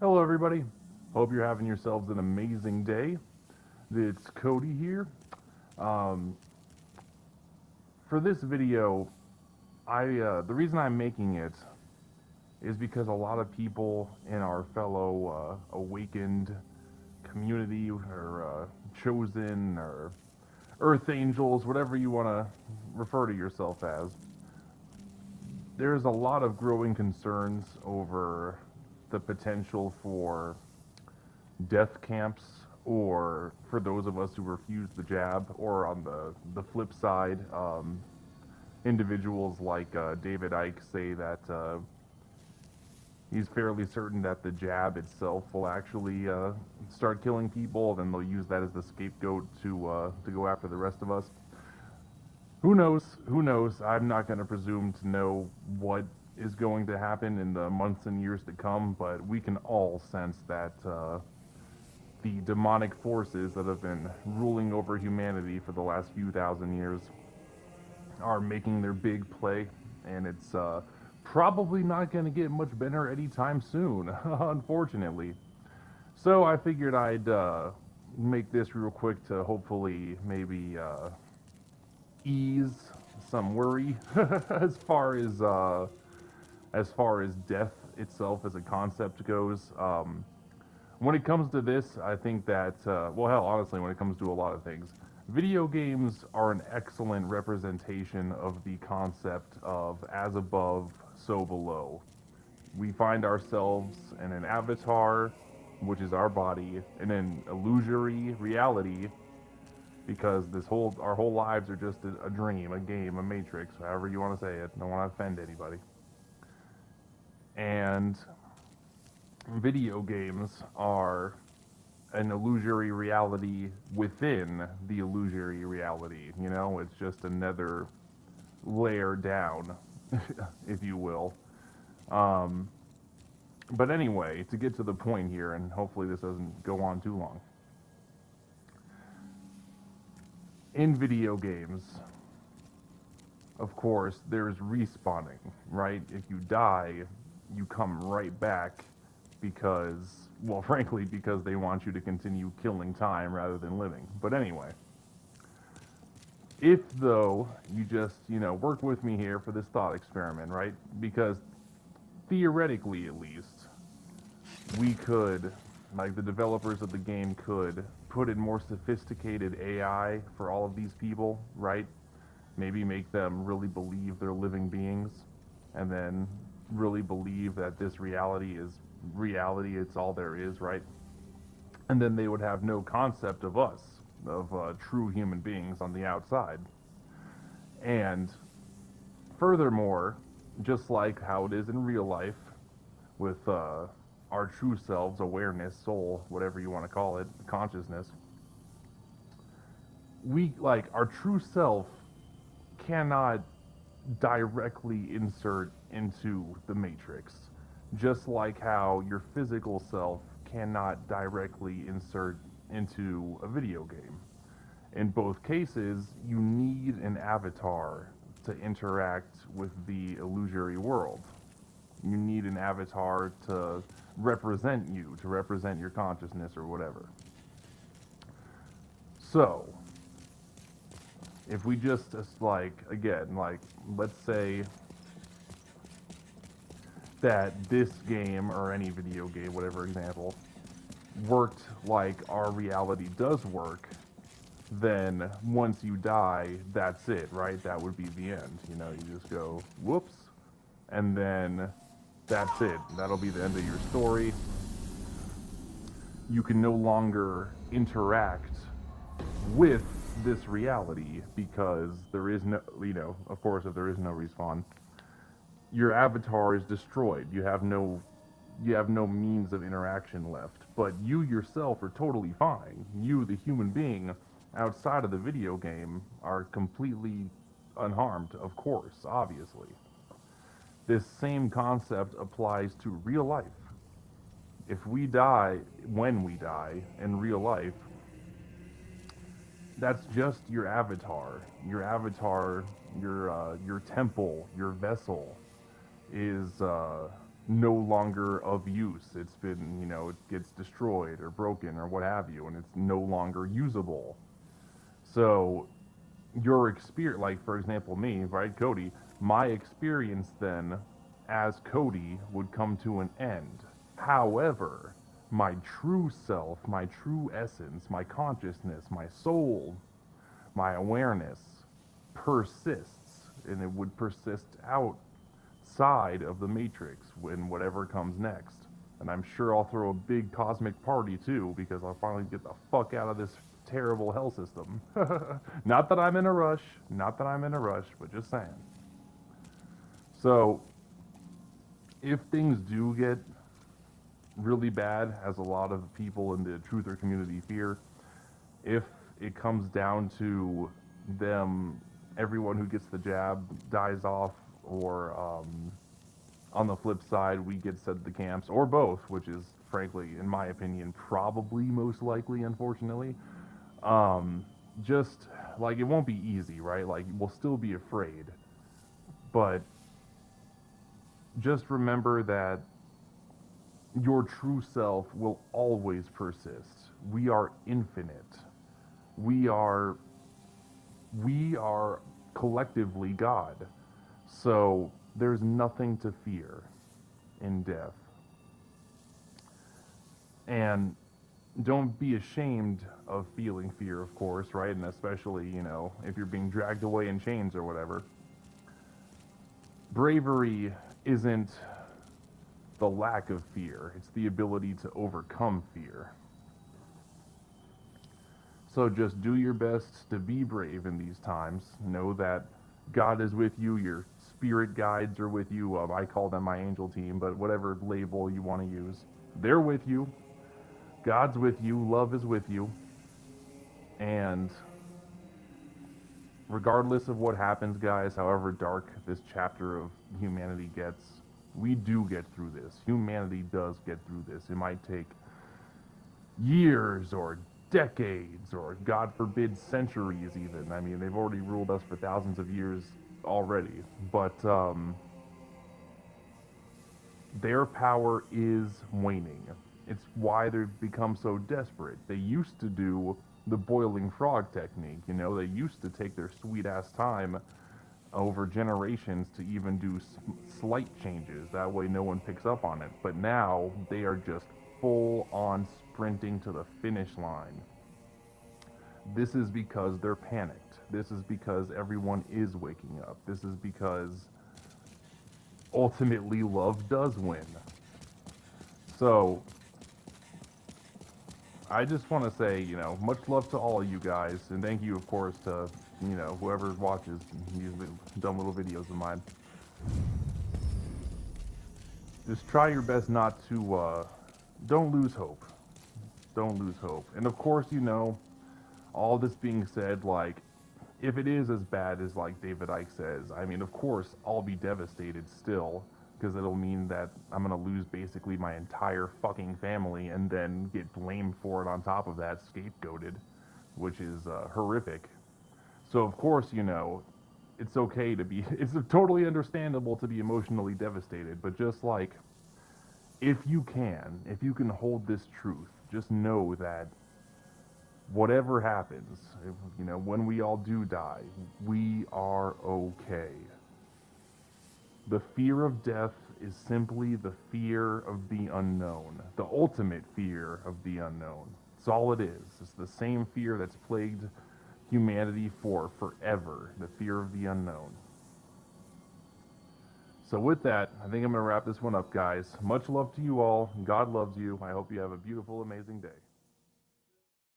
Hello, everybody. Hope you're having yourselves an amazing day. It's Cody here. Um, for this video, the reason I'm making it is because a lot of people in our fellow awakened community, or chosen, or earth angels, whatever you want to refer to yourself as, there's a lot of growing concerns over the potential for death camps, or for those of us who refuse the jab, or on the flip side, individuals like David Icke say that he's fairly certain that the jab itself will actually start killing people. Then they'll use that as the scapegoat to go after the rest of us. Who knows? Who knows? I'm not going to presume to know what is going to happen in the months and years to come, but we can all sense that the demonic forces that have been ruling over humanity for the last few thousand years are making their big play, and it's probably not going to get much better anytime soon, unfortunately. So I figured I'd make this real quick to hopefully maybe ease some worry as far as death itself as a concept goes. When it comes to this, I think that, well, hell, honestly, when it comes to a lot of things, video games are an excellent representation of the concept of as above, so below. We find ourselves in an avatar, which is our body, in an illusory reality, because our whole lives are just a dream, a game, a matrix, however you want to say it. Don't want to offend anybody. And video games are an illusory reality within the illusory reality. It's just another layer down, if you will. Um, but anyway, to get to the point here, and hopefully this doesn't go on too long. In video games, of course, there's respawning, right? If you die, you come right back because, well, frankly, because they want you to continue killing time rather than living. But anyway, if though you just, work with me here for this thought experiment, right? Because theoretically, at least, we could, like the developers of the game could, put in more sophisticated AI for all of these people, right? Maybe make them really believe they're living beings, and then really believe that this reality is reality, it's all there is, right? And then they would have no concept of us, of true human beings on the outside. And furthermore, just like how it is in real life, with our true selves, awareness, soul, whatever you want to call it, consciousness, we, like, our true self cannot directly insert into the matrix, just like how your physical self cannot directly insert into a video game. In both cases, you need an avatar to interact with the illusory world. You need an avatar to represent you, to represent your consciousness or whatever. So, if we just like, again, like, let's say that this game or any video game, whatever example, worked like our reality does work, then once you die, that's it, right? That would be the end. You just go, whoops, and then that's it. That'll be the end of your story. You can no longer interact with this reality because there is no, of course, if there is no respawn, your avatar is destroyed. You have no means of interaction left. But you yourself are totally fine. You, the human being, outside of the video game, are completely unharmed, of course, obviously. This same concept applies to real life. If we die, when we die in real life, that's just your avatar. Your avatar, your temple, your vessel is no longer of use. It's been, it gets destroyed or broken or what have you, and it's no longer usable. So your experience, like for example, me, right, Cody, my experience then as Cody would come to an end. However, my true self, my true essence, my consciousness, my soul, my awareness persists, and it would persist outside of the matrix when whatever comes next. And I'm sure I'll throw a big cosmic party too, because I'll finally get the fuck out of this terrible hell system. Not that I'm in a rush, not that I'm in a rush, but just saying. So, if things do get really bad, as a lot of people in the truther community fear, if it comes down to them, everyone who gets the jab dies off, or on the flip side, we get sent to the camps, or both, which is frankly, in my opinion, probably most likely, unfortunately. Um, just like it won't be easy, right? Like we'll still be afraid, but just remember that your true self will always persist. We are infinite. We are we are collectively God. So there's nothing to fear in death. And don't be ashamed of feeling fear, of course, right? And especially, if you're being dragged away in chains or whatever. Bravery isn't the lack of fear, it's the ability to overcome fear. So just do your best to be brave in these times. Know that God is with you, your spirit guides are with you. I call them my angel team, but whatever label you want to use, they're with you. God's with you, love is with you, and regardless of what happens, guys, however dark this chapter of humanity gets, we do get through this. Humanity does get through this. It might take years or decades or, God forbid, centuries even. I mean, they've already ruled us for thousands of years already. But their power is waning. It's why they've become so desperate. They used to do the boiling frog technique. They used to take their sweet ass time over generations to even do slight changes. That way no one picks up on it. But now they are just full on sprinting to the finish line. This is because they're panicked. This is because everyone is waking up. This is because ultimately love does win. So I just want to say, much love to all of you guys, and thank you, of course, to, whoever watches these dumb little videos of mine. Just try your best not to, don't lose hope. Don't lose hope. And of course, all this being said, like, if it is as bad as, like, David Icke says, I mean, of course, I'll be devastated still, because it'll mean that I'm going to lose basically my entire fucking family and then get blamed for it on top of that, scapegoated, which is horrific. So, of course, it's okay to be, it's totally understandable to be emotionally devastated, but just like, if you can hold this truth, just know that whatever happens, when we all do die, we are okay. The fear of death is simply the fear of the unknown, the ultimate fear of the unknown. It's all it is. It's the same fear that's plagued humanity for forever, the fear of the unknown. So with that, I think I'm going to wrap this one up, guys. Much love to you all. God loves you. I hope you have a beautiful, amazing day.